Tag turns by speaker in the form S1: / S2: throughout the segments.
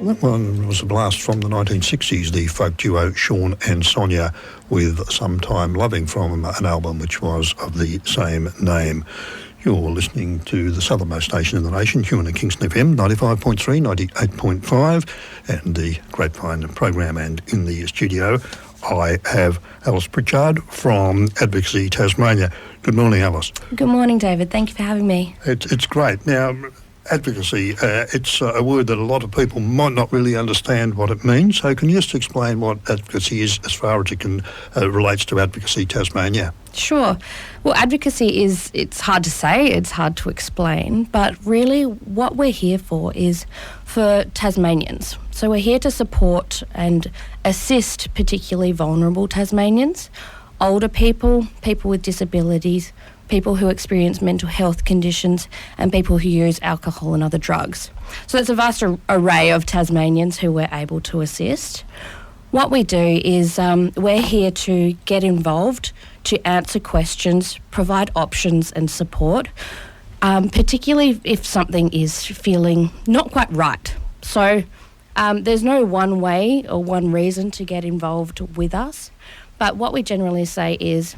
S1: That one was a blast from the 1960s, the folk duo Huon and Sonia with Sometime Loving from an album which was of the same name. You're listening to the southernmost station in the nation, Huon Kingston FM, 95.3, 98.5, and the Grapevine program. And in the studio, I have Alice Pritchard from Advocacy Tasmania. Good morning, Alice.
S2: Good morning, David. Thank you for having me.
S1: It's great. Now, advocacy, it's a word that a lot of people might not really understand what it means. So can you just explain what advocacy is as far as it can relates to Advocacy Tasmania?
S2: Sure. Well, advocacy it's hard to say, it's hard to explain, but really what we're here for is for Tasmanians. So we're here to support and assist particularly vulnerable Tasmanians, older people, people with disabilities, people who experience mental health conditions, and people who use alcohol and other drugs. So it's a vast array of Tasmanians who we're able to assist. What we do is we're here to get involved, to answer questions, provide options and support, particularly if something is feeling not quite right. So there's no one way or one reason to get involved with us, but what we generally say is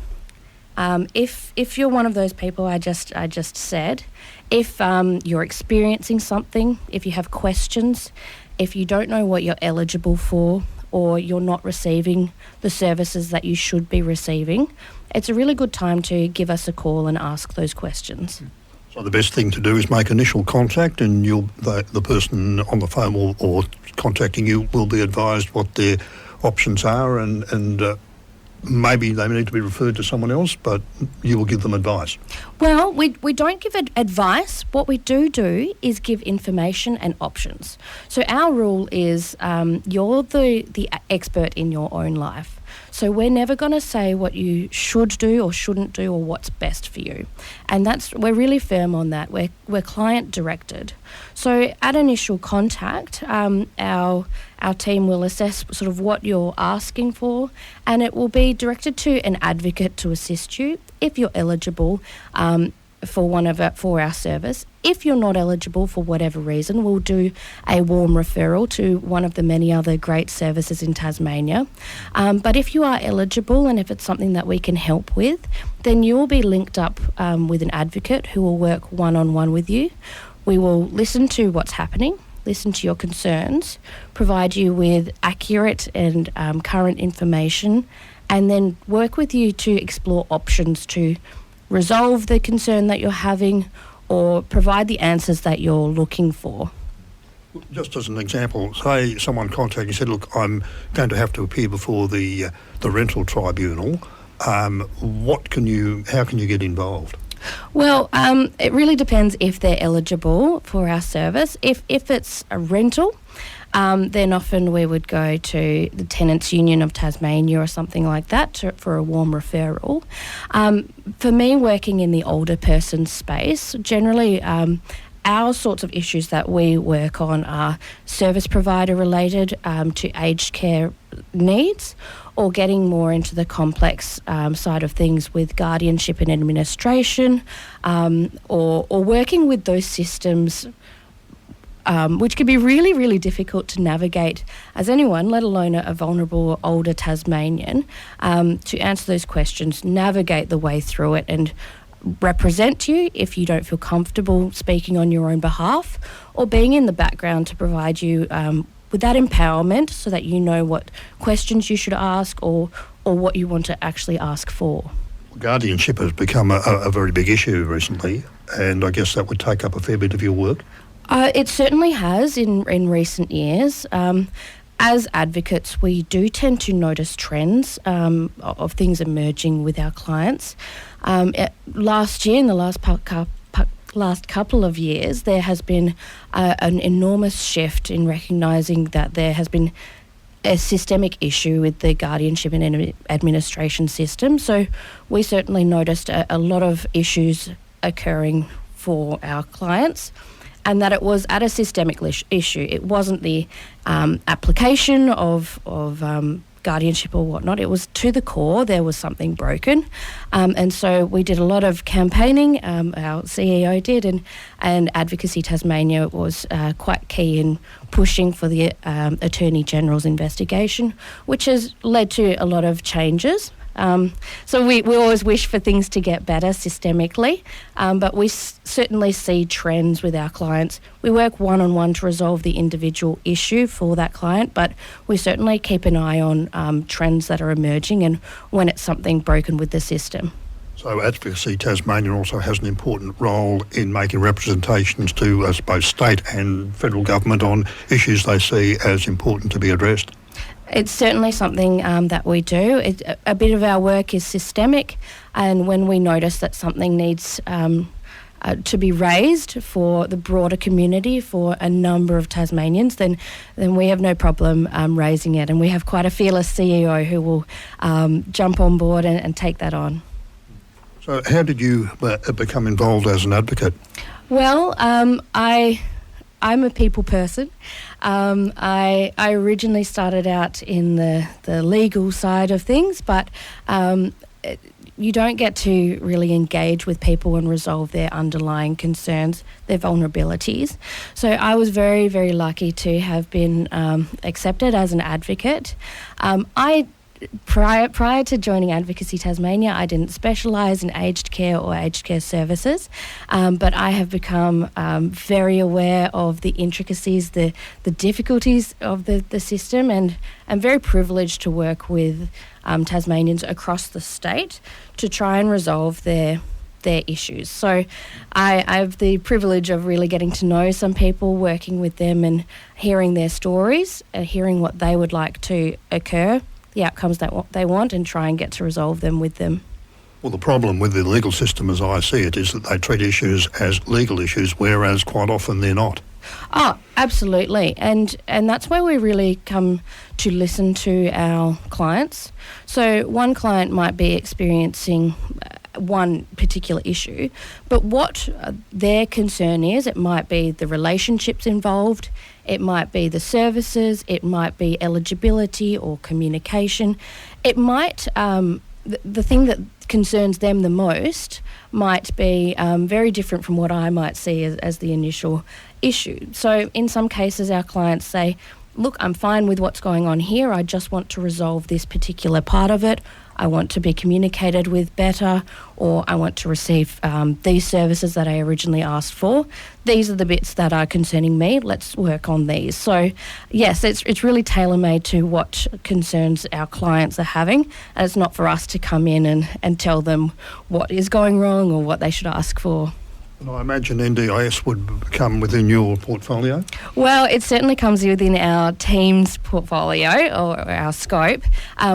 S2: if you're one of those people I just said, if you're experiencing something, if you have questions, if you don't know what you're eligible for, or you're not receiving the services that you should be receiving, it's a really good time to give us a call and ask those questions.
S1: So the best thing to do is make initial contact, and the person on the phone or contacting you will be advised what their options are, and maybe they need to be referred to someone else, but you will give them advice.
S2: Well, we don't give advice. What we do is give information and options. So our rule is you're the expert in your own life. So we're never going to say what you should do or shouldn't do or what's best for you. And we're really firm on that. We're client directed. So at initial contact, our team will assess sort of what you're asking for, and it will be directed to an advocate to assist you if you're eligible for our service. If you're not eligible for whatever reason, we'll do a warm referral to one of the many other great services in Tasmania. But if you are eligible and if it's something that we can help with, then you will be linked up with an advocate who will work one-on-one with you. We will listen to what's happening, listen to your concerns, provide you with accurate and current information, and then work with you to explore options to resolve the concern that you're having or provide the answers that you're looking for.
S1: Just as an example, say someone contacted you and said, look, I'm going to have to appear before the rental tribunal. How can you get involved?
S2: Well, it really depends if they're eligible for our service. If it's a rental, then often we would go to the Tenants Union of Tasmania or something like that for a warm referral. For me, working in the older person space, generally our sorts of issues that we work on are service provider related to aged care needs, or getting more into the complex side of things with guardianship and administration, or working with those systems which can be really, really difficult to navigate as anyone, let alone a vulnerable older Tasmanian, to answer those questions, navigate the way through it and represent you if you don't feel comfortable speaking on your own behalf, or being in the background to provide you with that empowerment so that you know what questions you should ask or what you want to actually ask for.
S1: Guardianship has become a very big issue recently, and I guess that would take up a fair bit of your work.
S2: It certainly has in recent years. As advocates, we do tend to notice trends of things emerging with our clients. Last year, in the last couple of years, there has been an enormous shift in recognising that there has been a systemic issue with the guardianship and administration system. So we certainly noticed a lot of issues occurring for our clients, and that it was at a systemic issue. It wasn't the application of guardianship or whatnot. It was to the core. There was something broken. And so we did a lot of campaigning, our CEO did, and Advocacy Tasmania was quite key in pushing for the Attorney General's investigation, which has led to a lot of changes. So we always wish for things to get better systemically, but we certainly see trends with our clients. We work one-on-one to resolve the individual issue for that client, but we certainly keep an eye on trends that are emerging and when it's something broken with the system.
S1: So Advocacy Tasmania also has an important role in making representations to, I suppose, state and federal government on issues they see as important to be addressed.
S2: It's certainly something that we do. A bit of our work is systemic, and when we notice that something needs to be raised for the broader community, for a number of Tasmanians, then we have no problem raising it. And we have quite a fearless CEO who will jump on board and take that on.
S1: So how did you become involved as an advocate?
S2: Well, I'm a people person. I originally started out in the legal side of things, but you don't get to really engage with people and resolve their underlying concerns, their vulnerabilities. So I was very, very lucky to have been accepted as an advocate. Prior to joining Advocacy Tasmania, I didn't specialise in aged care or aged care services, but I have become very aware of the intricacies, the difficulties of the system, and I'm very privileged to work with Tasmanians across the state to try and resolve their issues. So I have the privilege of really getting to know some people, working with them and hearing their stories, hearing what they would like to occur, the outcomes that they want, and try and get to resolve them with them.
S1: Well, the problem with the legal system, as I see it, is that they treat issues as legal issues, whereas quite often they're not.
S2: Oh, absolutely. And that's where we really come to listen to our clients. So one client might be experiencing one particular issue, but what their concern is, it might be the relationships involved, it might be the services, it might be eligibility or communication. It might, the thing that concerns them the most might be very different from what I might see as the initial issue. So in some cases our clients say, look, I'm fine with what's going on here, I just want to resolve this particular part of it. I want to be communicated with better, or I want to receive these services that I originally asked for. These are the bits that are concerning me. Let's work on these. So, yes, it's really tailor-made to what concerns our clients are having. And it's not for us to come in and tell them what is going wrong or what they should ask for.
S1: And I imagine NDIS would come within your portfolio?
S2: Well, it certainly comes within our team's portfolio or our scope.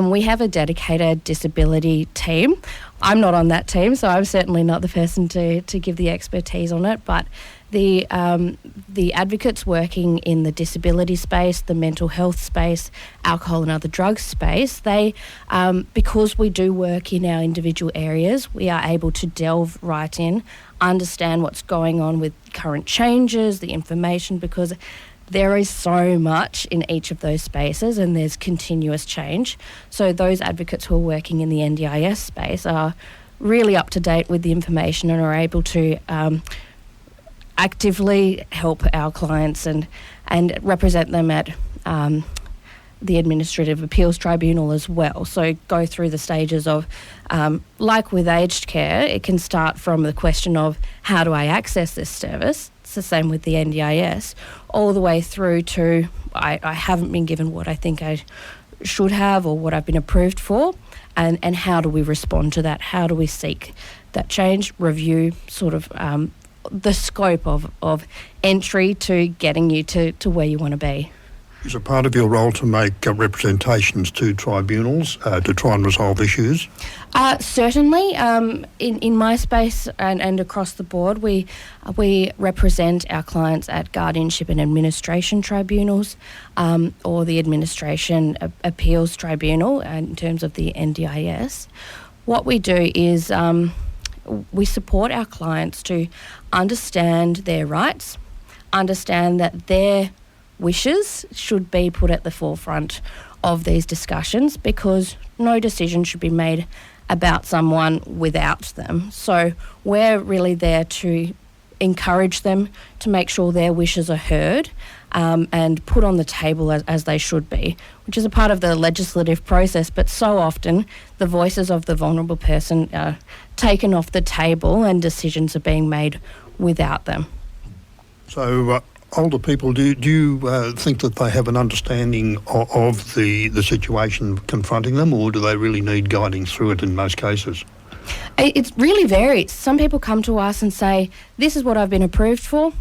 S2: We have a dedicated disability team. I'm not on that team, so I'm certainly not the person to give the expertise on it, but the advocates working in the disability space, the mental health space, alcohol and other drugs space, they, because we do work in our individual areas, we are able to delve right in, understand what's going on with current changes, the information, because there is so much in each of those spaces and there's continuous change. So those advocates who are working in the NDIS space are really up to date with the information and are able to actively help our clients and represent them at the Administrative Appeals Tribunal as well. So go through the stages of, like with aged care, it can start from the question of how do I access this service? It's the same with the NDIS, all the way through to I haven't been given what I think I should have or what I've been approved for, and how do we respond to that? How do we seek that change, review sort of the scope of entry to getting you to where you want to be.
S1: Is it part of your role to make representations to tribunals to try and resolve issues?
S2: Certainly. In my space and across the board, we represent our clients at guardianship and administration tribunals or the Administration Appeals Tribunal in terms of the NDIS. What we do is we support our clients to understand their rights, understand that their wishes should be put at the forefront of these discussions, because no decision should be made about someone without them. So we're really there to encourage them to make sure their wishes are heard and put on the table as they should be, which is a part of the legislative process. But so often the voices of the vulnerable person are taken off the table and decisions are being made without them.
S1: So older people, do you think that they have an understanding of the situation confronting them, or do they really need guiding through it in most cases?
S2: It really varies. Some people come to us and say, this is what I've been approved for,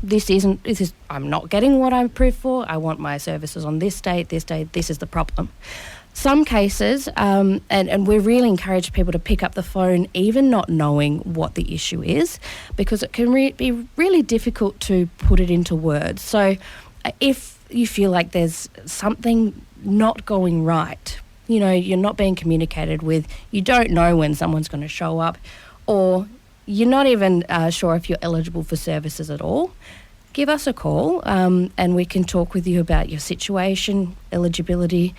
S2: I'm not getting what I'm approved for, I want my services on this date, this is the problem. Some cases, and we really encourage people to pick up the phone even not knowing what the issue is, because it can be really difficult to put it into words. So if you feel like there's something not going right, you're not being communicated with, you don't know when someone's going to show up, or you're not even sure if you're eligible for services at all, give us a call and we can talk with you about your situation, eligibility,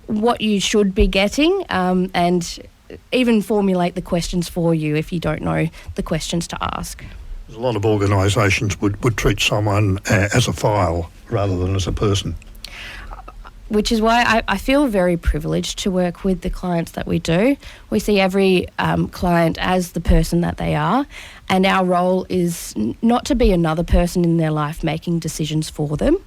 S2: what you should be getting, and even formulate the questions for you if you don't know the questions to ask.
S1: A lot of organisations would treat someone as a file rather than as a person.
S2: Which is why I feel very privileged to work with the clients that we do. We see every client as the person that they are, and our role is not to be another person in their life making decisions for them.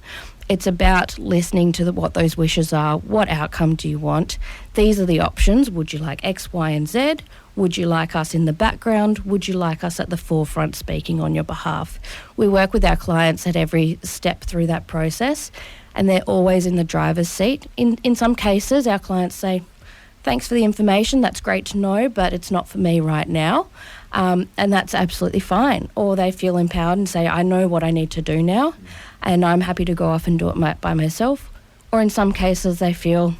S2: It's about listening to what those wishes are. What outcome do you want? These are the options. Would you like X, Y, and Z? Would you like us in the background? Would you like us at the forefront speaking on your behalf? We work with our clients at every step through that process, and they're always in the driver's seat. In some cases, our clients say, thanks for the information, that's great to know, but it's not for me right now. And that's absolutely fine. Or they feel empowered and say, I know what I need to do now, and I'm happy to go off and do it by myself. Or in some cases, they feel,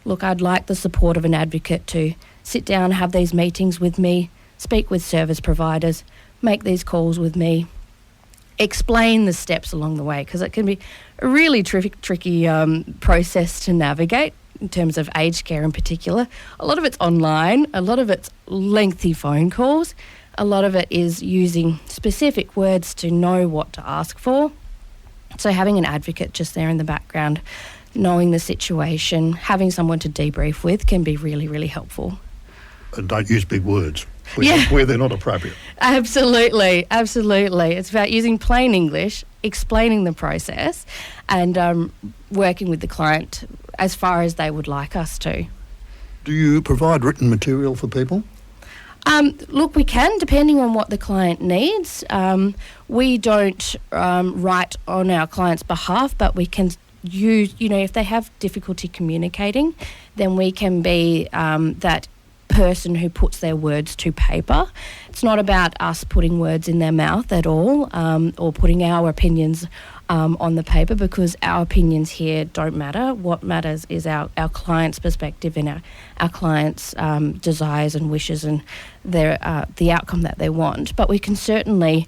S2: look, I'd like the support of an advocate to sit down, have these meetings with me, speak with service providers, make these calls with me, explain the steps along the way, because it can be a really tricky process to navigate in terms of aged care in particular. A lot of it's online, a lot of it's lengthy phone calls, a lot of it is using specific words to know what to ask for. So having an advocate just there in the background, knowing the situation, having someone to debrief with can be really, really helpful.
S1: And don't use big words where they're not appropriate.
S2: Absolutely. It's about using plain English, explaining the process, and working with the client as far as they would like us to.
S1: Do you provide written material for people?
S2: Look, we can, depending on what the client needs. We don't write on our client's behalf, but we can use, if they have difficulty communicating, then we can be that person who puts their words to paper. It's not about us putting words in their mouth at all, or putting our opinions on the paper, because our opinions here don't matter. What matters is our client's perspective and our client's desires and wishes and the outcome that they want. But we can certainly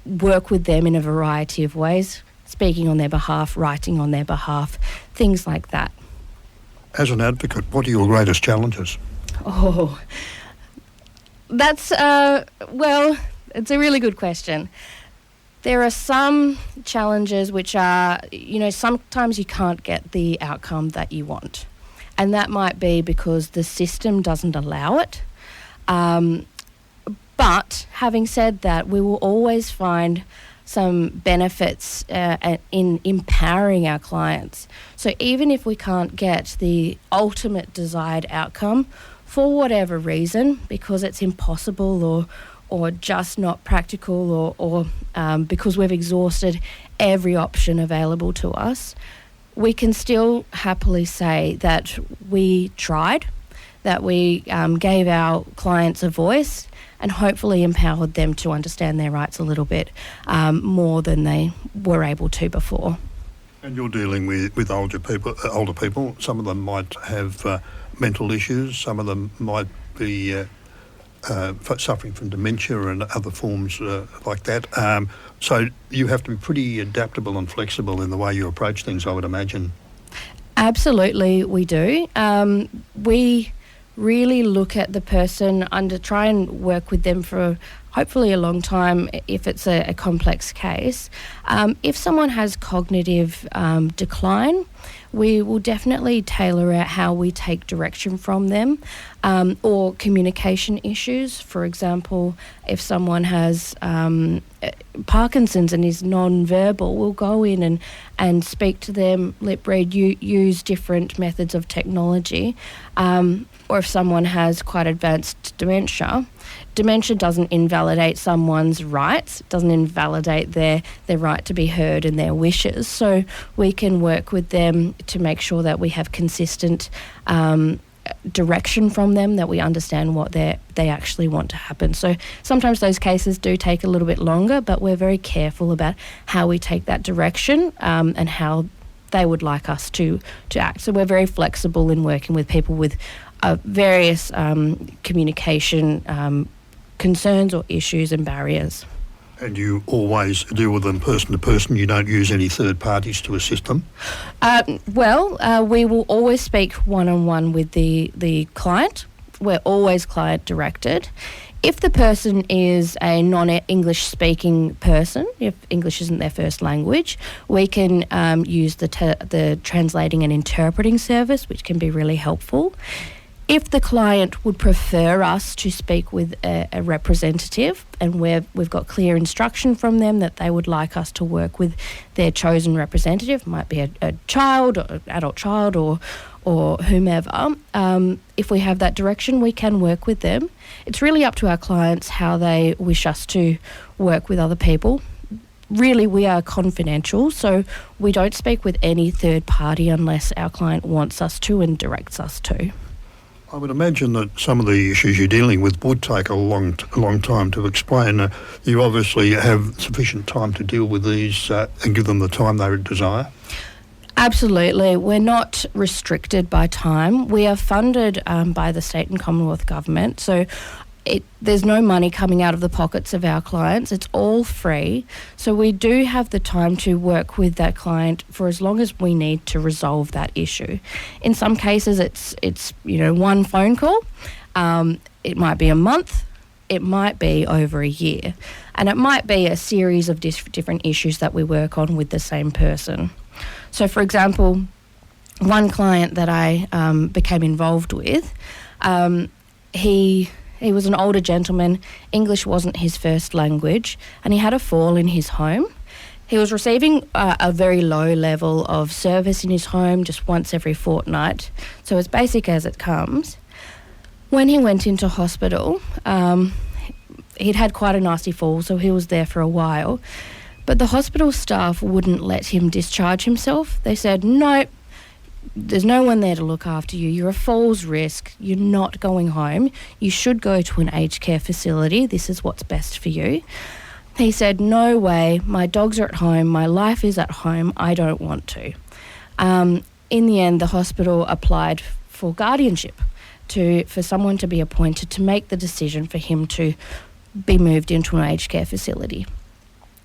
S2: work with them in a variety of ways, speaking on their behalf, writing on their behalf, things like that.
S1: As an advocate, what are your greatest challenges?
S2: Oh, that's, it's a really good question. There are some challenges which are, sometimes you can't get the outcome that you want. And that might be because the system doesn't allow it. But having said that, we will always find some benefits in empowering our clients. So even if we can't get the ultimate desired outcome for whatever reason, because it's impossible or just not practical or because we've exhausted every option available to us, we can still happily say that we tried, that we gave our clients a voice and hopefully empowered them to understand their rights a little bit more than they were able to before.
S1: And you're dealing with older people. Some of them might have mental issues. Some of them might be suffering from dementia and other forms like that. So you have to be pretty adaptable and flexible in the way you approach things, I would imagine.
S2: Absolutely, we do. We really look at the person and try and work with them for hopefully a long time if it's a complex case. If someone has cognitive decline, we will definitely tailor out how we take direction from them, or communication issues. For example, if someone has Parkinson's and is non-verbal, we'll go in and speak to them, lip read, use different methods of technology. Or if someone has quite advanced dementia doesn't invalidate someone's rights, it doesn't invalidate their right to be heard and their wishes. So we can work with them to make sure that we have consistent direction from them, that we understand what they actually want to happen. So sometimes those cases do take a little bit longer, but we're very careful about how we take that direction and how they would like us to act. So we're very flexible in working with people with various communication concerns or issues and barriers.
S1: And you always deal with them person to person? You don't use any third parties to assist them? We will always speak one-on-one with the client. We're always client-directed. If the person is a non-English speaking person, if English isn't their first language, we can use the translating and interpreting service, which can be really helpful. If the client would prefer us to speak with a representative, and we've got clear instruction from them that they would like us to work with their chosen representative, might be a child or an adult child or whomever, if we have that direction, we can work with them. It's really up to our clients how they wish us to work with other people. Really, we are confidential, so we don't speak with any third party unless our client wants us to and directs us to. I would imagine that some of the issues you're dealing with would take a long time to explain. You obviously have sufficient time to deal with these and give them the time they desire.
S2: Absolutely. We're not restricted by time. We are funded by the state and Commonwealth government, so there's no money coming out of the pockets of our clients. It's all free. So we do have the time to work with that client for as long as we need to resolve that issue. In some cases, it's one phone call. It might be a month. It might be over a year. And it might be a series of different issues that we work on with the same person. So, for example, one client that I became involved with, he was an older gentleman. English wasn't his first language, and he had a fall in his home. He was receiving a very low level of service in his home, just once every fortnight, so as basic as it comes. When he went into hospital, he'd had quite a nasty fall, so he was there for a while. But the hospital staff wouldn't let him discharge himself. They said, no, there's no one there to look after you. You're a falls risk. You're not going home. You should go to an aged care facility. This is what's best for you. He said, no way. My dogs are at home. My life is at home. I don't want to. In the end, the hospital applied for guardianship for someone to be appointed to make the decision for him to be moved into an aged care facility.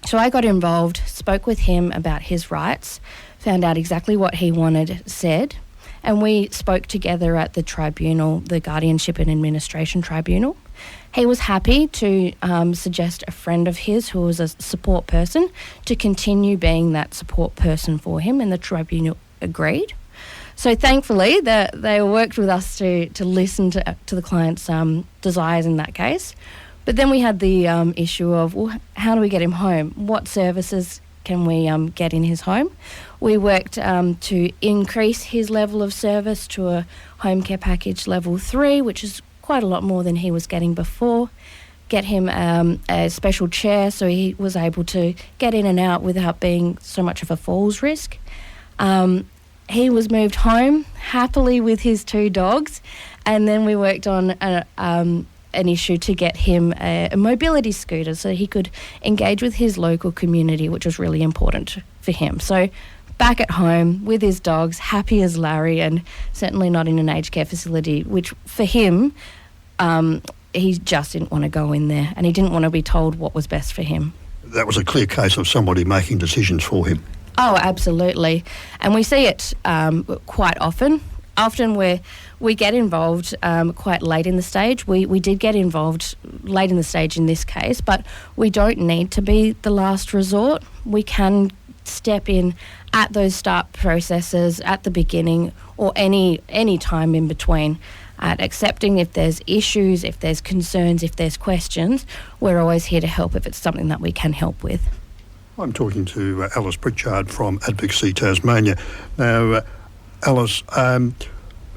S2: So I got involved, spoke with him about his rights, found out exactly what he wanted said, and we spoke together at the tribunal, the Guardianship and Administration Tribunal. He was happy to suggest a friend of his who was a support person to continue being that support person for him, and the tribunal agreed. So thankfully, they worked with us to listen to the client's desires in that case. But then we had the issue of, well, how do we get him home? What services can we get in his home? We worked to increase his level of service to a home care package level 3, which is quite a lot more than he was getting before. Get him a special chair so he was able to get in and out without being so much of a falls risk. He was moved home happily with his 2 dogs, and then we worked on an issue to get him a mobility scooter so he could engage with his local community, which was really important for him. So back at home with his dogs, happy as Larry, and certainly not in an aged care facility, which for him he just didn't want to go in there, and he didn't want to be told what was best for him.
S1: That was a clear case of somebody making decisions for him.
S2: Oh, absolutely. And we see it quite often. Often we get involved quite late in the stage. We did get involved late in the stage in this case, but we don't need to be the last resort. We can step in at those start processes at the beginning or any time in between. At accepting if there's issues, if there's concerns, if there's questions, we're always here to help if it's something that we can help with.
S1: I'm talking to Alice Pritchard from Advocacy Tasmania. Now, Alice,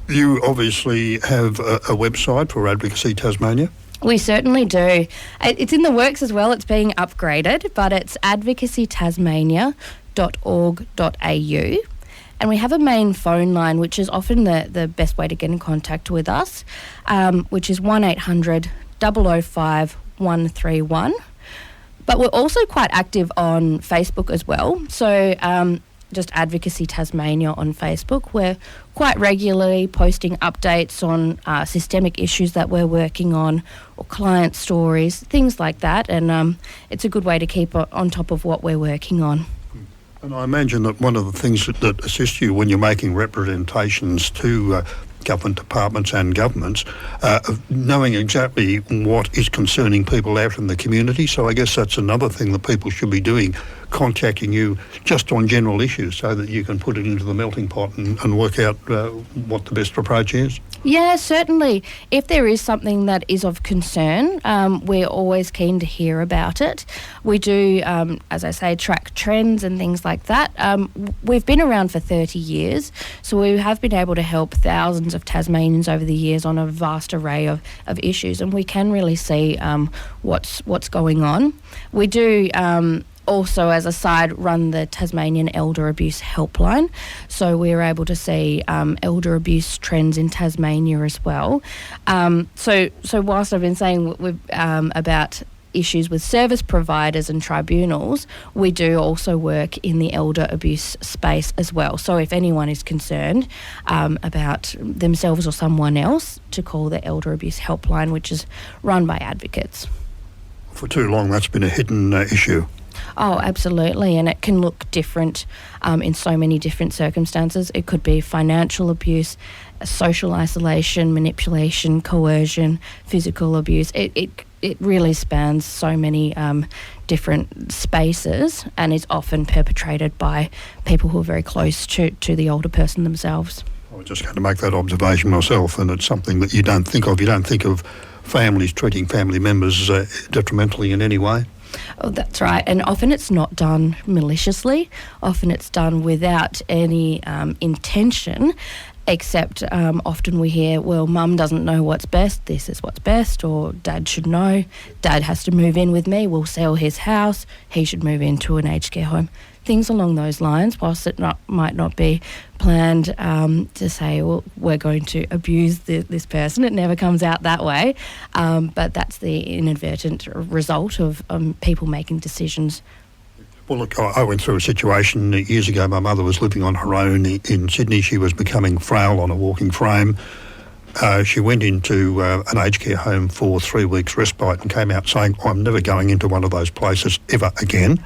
S1: you obviously have a website for Advocacy Tasmania.
S2: We certainly do. It's in the works as well. It's being upgraded, but it's advocacytasmania.org.au. And we have a main phone line, which is often the best way to get in contact with us, which is 1800 005 131. But we're also quite active on Facebook as well. So just Advocacy Tasmania on Facebook. We're quite regularly posting updates on systemic issues that we're working on or client stories, things like that. And it's a good way to keep on top of what we're working on.
S1: And I imagine that one of the things that assists you when you're making representations to government departments and governments, of knowing exactly what is concerning people out in the community. So I guess that's another thing that people should be doing, contacting you just on general issues so that you can put it into the melting pot and work out what the best approach is.
S2: Yeah, certainly. If there is something that is of concern, we're always keen to hear about it. We do, as I say, track trends and things like that. We've been around for 30 years, so we have been able to help thousands of Tasmanians over the years on a vast array of issues, and we can really see what's going on. We do also, as a side, run the Tasmanian Elder Abuse Helpline. So we're able to see elder abuse trends in Tasmania as well. So whilst I've been saying about issues with service providers and tribunals, we do also work in the elder abuse space as well. So if anyone is concerned about themselves or someone else, to call the Elder Abuse Helpline, which is run by advocates.
S1: For too long, that's been a hidden issue.
S2: Oh, absolutely, and it can look different in so many different circumstances. It could be financial abuse, social isolation, manipulation, coercion, physical abuse. It really spans so many different spaces and is often perpetrated by people who are very close to the older person themselves.
S1: I was just going to make that observation myself, and it's something that you don't think of. You don't think of families treating family members detrimentally in any way.
S2: Oh, that's right. And often it's not done maliciously. Often it's done without any intention, except often we hear, well, mum doesn't know what's best, this is what's best, or dad should know, dad has to move in with me, we'll sell his house, he should move into an aged care home. Things along those lines, whilst it might not be planned to say, well, we're going to abuse this person. It never comes out that way. But that's the inadvertent result of people making decisions.
S1: Well, look, I went through a situation years ago. My mother was living on her own in Sydney. She was becoming frail on a walking frame. She went into an aged care home for 3 weeks respite and came out saying, I'm never going into one of those places ever again.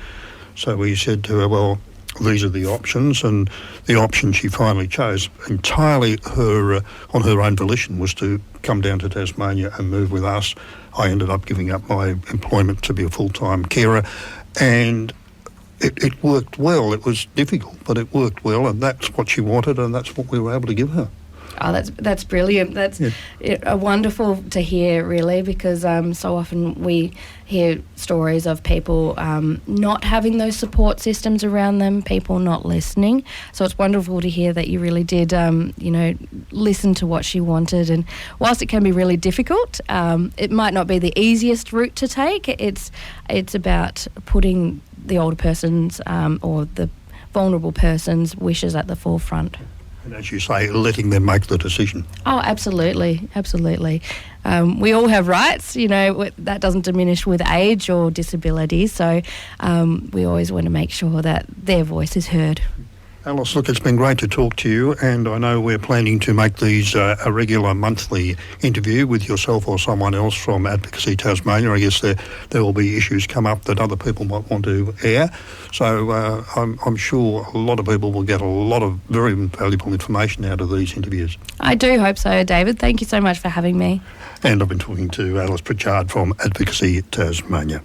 S1: So we said to her, well, these are the options, and the option she finally chose entirely on her own volition was to come down to Tasmania and move with us. I ended up giving up my employment to be a full-time carer, and it worked well. It was difficult, but it worked well, and that's what she wanted, and that's what we were able to give her.
S2: Oh, that's brilliant. That's wonderful to hear, really, because so often we hear stories of people not having those support systems around them, people not listening. So it's wonderful to hear that you really did, listen to what she wanted. And whilst it can be really difficult, it might not be the easiest route to take. It's about putting the older person's or the vulnerable person's wishes at the forefront.
S1: And as you say, letting them make the decision.
S2: Oh, absolutely, absolutely. We all have rights, that doesn't diminish with age or disability, so we always want to make sure that their voice is heard.
S1: Alice, look, it's been great to talk to you, and I know we're planning to make these a regular monthly interview with yourself or someone else from Advocacy Tasmania. I guess there will be issues come up that other people might want to air. So I'm sure a lot of people will get a lot of very valuable information out of these interviews.
S2: I do hope so, David. Thank you so much for having me.
S1: And I've been talking to Alice Pritchard from Advocacy Tasmania.